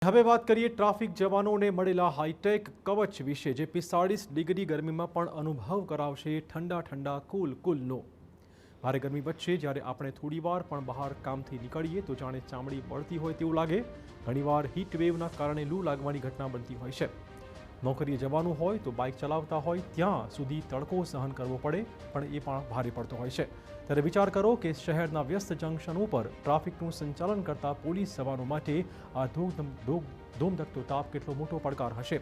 હવે વાત કરીએ ટ્રાફિક જવાનોને મળેલા હાઈટેક કવચ વિશે, જે 45 ડિગ્રી ગરમીમાં પણ અનુભવ કરાવશે ઠંડા ઠંડા કુલનો। ભારે ગરમી વચ્ચે જ્યારે આપણે થોડીવાર પણ બહાર કામથી નીકળીએ તો જાણે ચામડી બળતી હોય તેવું લાગે। ઘણીવાર હીટ વેવના કારણે લૂ લાગવાની ઘટના બનતી હોય છે। નોકરીએ જવાનું હોય તો બાઇક ચલાવતા હોય ત્યાં સુધી તડકો સહન કરવો પડે, પણ એ પણ ભારે પડતો હોય છે। ત્યારે વિચાર કરો કે શહેરના વ્યસ્ત જંકશનો પર ટ્રાફિકનું સંચાલન કરતા પોલીસ જવાનો માટે આ ધૂમધકતો તાપ કેટલો મોટો પડકાર હશે।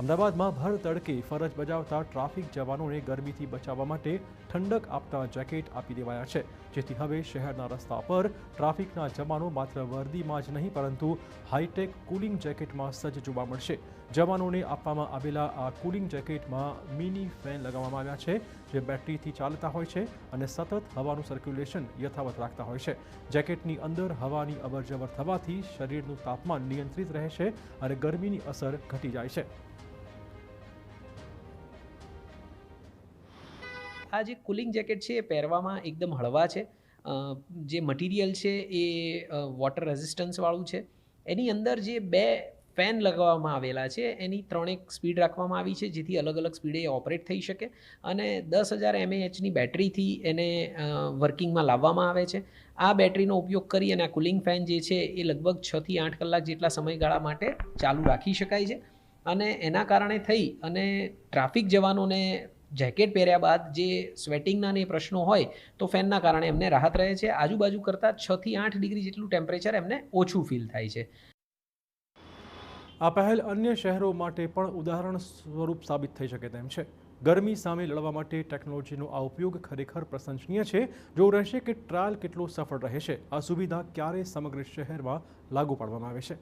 અમદાવાદમાં ભર તડકે ફરજ બજાવતા ટ્રાફિક જવાનોને ગરમીથી બચાવવા માટે ઠંડક આપતા જેકેટ આપી દેવાયા છે, જેથી હવે શહેરના રસ્તા પર ટ્રાફિકના જવાનો માત્ર વર્દીમાં જ નહીં પરંતુ હાઈટેક કુલિંગ જેકેટમાં સજ્જ જોવા મળશે। જવાનોને આપવામાં આવેલા આ કુલિંગ જેકેટમાં મિની ફેન લગાવવામાં આવ્યા છે, જે બેટરીથી ચાલતા હોય છે અને સતત હવાનું સર્ક્યુલેશન યથાવત રાખતા હોય છે। જેકેટની અંદર હવાની અવરજવર થવાથી શરીરનું તાપમાન નિયંત્રિત રહે છે અને ગરમીની અસર ઘટી જાય છે। આ જે કુલિંગ જેકેટ છે એ પહેરવામાં એકદમ હળવા છે। જે મટીરિયલ છે એ વોટર રેઝિસ્ટન્સવાળું છે। એની અંદર જે 2 ફેન લગાવવામાં આવેલા છે એની 3 સ્પીડ રાખવામાં આવી છે, જેથી અલગ અલગ સ્પીડે ઓપરેટ થઈ શકે અને 10,000 mAhની બેટરીથી એને વર્કિંગમાં લાવવામાં આવે છે। આ બેટરીનો ઉપયોગ કરી અને આ કુલિંગ ફેન જે છે એ લગભગ 6 થી 8 કલાક જેટલા સમયગાળા માટે ચાલુ રાખી શકાય છે અને એના કારણે થઈ અને ટ્રાફિક જવાનોને જેકેટ પહેર્યા બાદ જે સ્વેટિંગના ને પ્રશ્નો હોય તો ફેનના કારણે એમને રાહત રહે છે। આજુબાજુ કરતાં 6 થી 8 ડિગ્રી જેટલું ટેમ્પરેચર એમને ઓછું ફીલ થાય છે। આ પહેલ અન્ય શહેરો માટે પણ ઉદાહરણ સ્વરૂપ સાબિત થઈ શકે તેમ છે। ગરમી સામે લડવા માટે ટેકનોલોજીનો આ ઉપયોગ ખરેખર પ્રશંસનીય છે। જોવું રહેશે કે ટ્રાયલ કેટલો સફળ રહે છે। આ સુવિધા ક્યારે સમગ્ર શહેરમાં લાગુ પાડવામાં આવે છે।